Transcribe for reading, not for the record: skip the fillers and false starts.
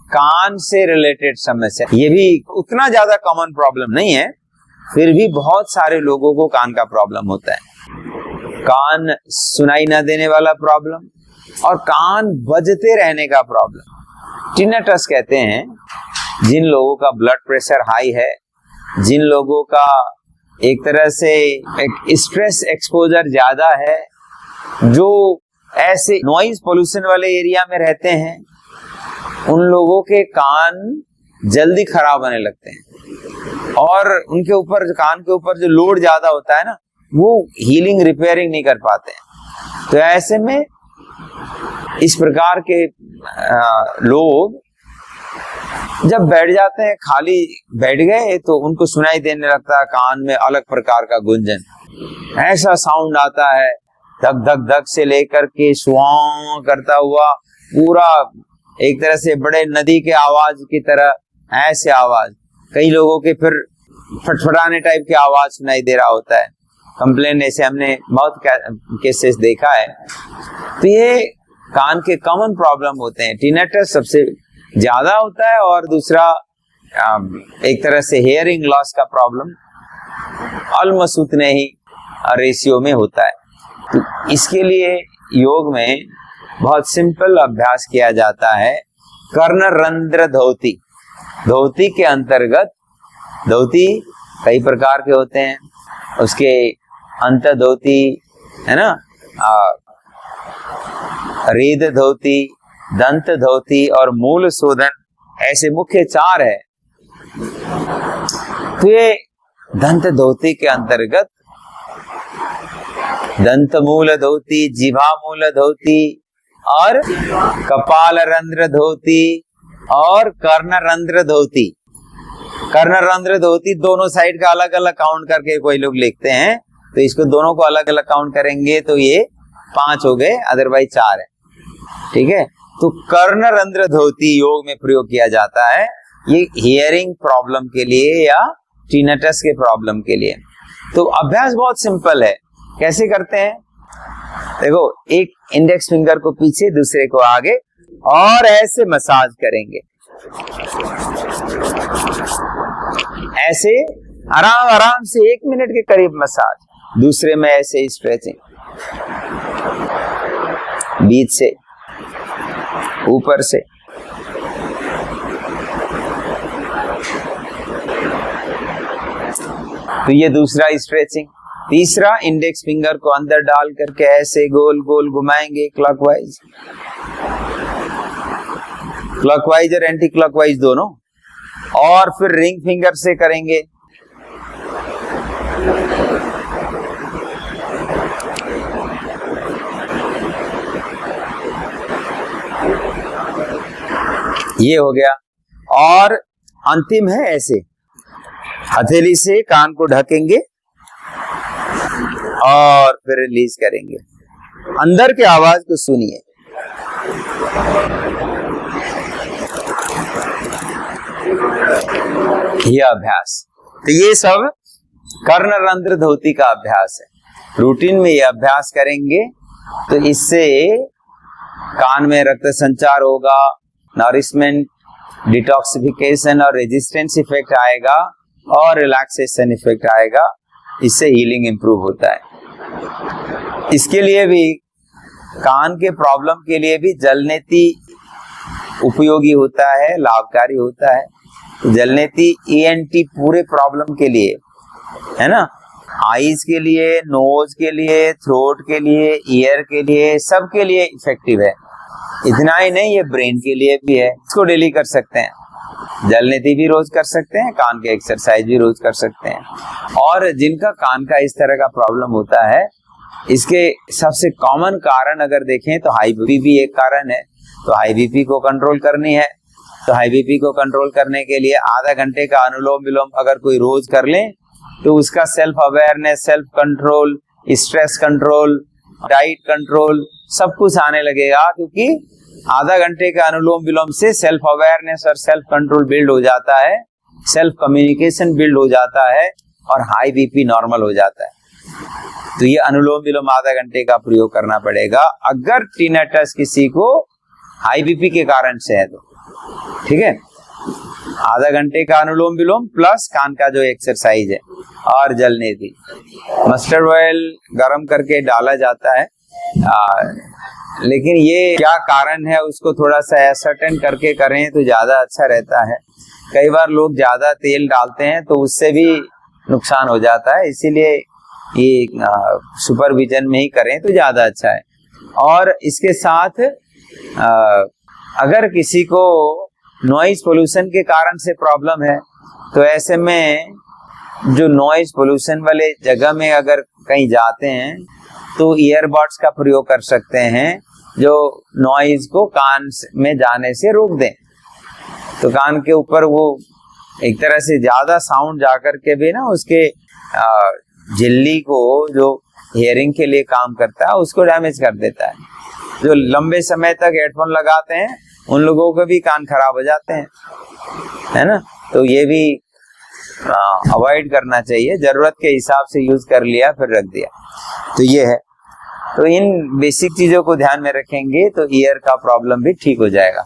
कान से रिलेटेड समस्या, ये भी उतना ज्यादा कॉमन प्रॉब्लम नहीं है, फिर भी बहुत सारे लोगों को कान का प्रॉब्लम होता है। कान सुनाई ना देने वाला प्रॉब्लम और कान बजते रहने का प्रॉब्लम टिनेटस कहते हैं। जिन लोगों का ब्लड प्रेशर हाई है, जिन लोगों का एक तरह से स्ट्रेस एक्सपोजर ज्यादा है, जो ऐसे नॉइज पोल्यूशन वाले एरिया में रहते हैं, उन लोगों के कान जल्दी खराब होने लगते हैं और उनके ऊपर, कान के ऊपर जो लोड ज्यादा होता है ना, वो हीलिंग रिपेयरिंग नहीं कर पाते हैं। तो ऐसे में इस प्रकार के लोग जब बैठ जाते हैं, खाली बैठ गए तो उनको सुनाई देने लगता है कान में अलग प्रकार का गुंजन, ऐसा साउंड आता है, धक धक धक से लेकर के स्वां करता हुआ पूरा एक तरह से बड़े नदी के आवाज की तरह ऐसे आवाज, कई लोगों के फिर फटफटाने टाइप की आवाज सुनाई दे रहा होता है। कंप्लेन ऐसे हमने बहुत केसेस देखा है। तो ये कान के कॉमन प्रॉब्लम होते हैं। टिनेटस सबसे ज्यादा होता है और दूसरा एक तरह से हेयरिंग लॉस का प्रॉब्लम ऑलमोस्ट उतने ही रेशियो में होता है। तो इसके लिए योग में बहुत सिंपल अभ्यास किया जाता है। कर्ण रंध्र धौती। धौती के अंतर्गत, धौती कई प्रकार के होते हैं, उसके अंत धौती है ना, रेद धौती, दंत धौती और मूल शोधन, ऐसे मुख्य 4 है। तो ये दंत धौती के अंतर्गत दंत मूल धौती, जिह्वा मूल धौती और कपाल रंध्र धौती और कर्ण रंध्र धौती। कर्ण रंध्र धौती दोनों साइड का अलग अलग काउंट करके कोई लोग लिखते हैं, तो इसको दोनों को अलग अलग काउंट करेंगे तो ये 5 हो गए, अदरवाइज 4 है। ठीक है, तो कर्ण रंध्र धौती योग में प्रयोग किया जाता है, ये हियरिंग प्रॉब्लम के लिए या टिनेटस के प्रॉब्लम के लिए। तो अभ्यास बहुत सिंपल है। कैसे करते हैं? देखो, एक इंडेक्स फिंगर को पीछे, दूसरे को आगे और ऐसे मसाज करेंगे, ऐसे आराम आराम से 1 मिनट के करीब मसाज। दूसरे में ऐसे स्ट्रेचिंग, बीच से, ऊपर से, तो ये दूसरा स्ट्रेचिंग। तीसरा, इंडेक्स फिंगर को अंदर डाल करके ऐसे गोल गोल घुमाएंगे, क्लॉकवाइज, क्लॉकवाइज और एंटी क्लॉकवाइज दोनों, और फिर रिंग फिंगर से करेंगे। ये हो गया। और अंतिम है ऐसे, हथेली से कान को ढकेंगे और फिर रिलीज करेंगे। अंदर के आवाज को सुनिए। ये अभ्यास, तो ये सब कर्ण रंध्र धौती का अभ्यास है। रूटीन में ये अभ्यास करेंगे तो इससे कान में रक्त संचार होगा, नॉरिशमेंट, डिटॉक्सिफिकेशन और रेजिस्टेंस इफेक्ट आएगा और रिलैक्सेशन इफेक्ट आएगा। इससे हीलिंग इंप्रूव होता है। इसके लिए भी, कान के प्रॉब्लम के लिए भी जलनेती उपयोगी होता है, लाभकारी होता है। जलनेती ENT पूरे प्रॉब्लम के लिए है ना, आईज के लिए, नोज के लिए, थ्रोट के लिए, ईयर के लिए, सबके लिए इफेक्टिव है। इतना ही नहीं, ये ब्रेन के लिए भी है। इसको डेली कर सकते हैं, जलनेती भी रोज कर सकते हैं, कान के एक्सरसाइज भी रोज कर सकते हैं। और जिनका कान का इस तरह का प्रॉब्लम होता है, इसके सबसे कॉमन कारण अगर देखें तो हाई बीपी भी एक कारण है। तो हाई बीपी को कंट्रोल करनी है, तो हाई बीपी को कंट्रोल करने के लिए आधा घंटे का अनुलोम विलोम अगर कोई रोज कर ले तो उसका self awareness, self control, stress control, diet control सब कुछ आने लगेगा। क्योंकि आधा घंटे का अनुलोम विलोम से सेल्फ अवेयरनेस और सेल्फ कंट्रोल बिल्ड हो जाता है, सेल्फ कम्युनिकेशन बिल्ड हो जाता है और हाई बीपी नॉर्मल हो जाता है। तो ये अनुलोम विलोम आधा घंटे का प्रयोग करना पड़ेगा अगर टिनेटस किसी को हाई बीपी के कारण से है तो। ठीक है, आधा घंटे का अनुलोम विलोम प्लस कान का जो एक्सरसाइज है और जलने दी। मस्टर्ड ऑयल गर्म करके डाला जाता है, लेकिन ये क्या कारण है उसको थोड़ा सा एसर्टेन करके करें तो ज्यादा अच्छा रहता है। कई बार लोग ज्यादा तेल डालते हैं तो उससे भी नुकसान हो जाता है, इसीलिए ये सुपरविजन में ही करें तो ज्यादा अच्छा है। और इसके साथ अगर किसी को नॉइज पोल्यूशन के कारण से प्रॉब्लम है तो ऐसे में जो नॉइज पोल्यूशन वाले जगह में अगर कहीं जाते हैं तो ईयरबड्स का प्रयोग कर सकते हैं जो नॉइज को कान में जाने से रोक दें। तो कान के ऊपर वो एक तरह से ज्यादा साउंड जाकर के भी ना उसके झिल्ली को जो हियरिंग के लिए काम करता है उसको डैमेज कर देता है। जो लंबे समय तक हेडफोन लगाते हैं उन लोगों के भी कान खराब हो जाते हैं, है ना। तो ये भी अवॉइड करना चाहिए, जरूरत के हिसाब से यूज कर लिया फिर रख दिया। तो ये है, तो इन बेसिक चीजों को ध्यान में रखेंगे तो ईयर का प्रॉब्लम भी ठीक हो जाएगा।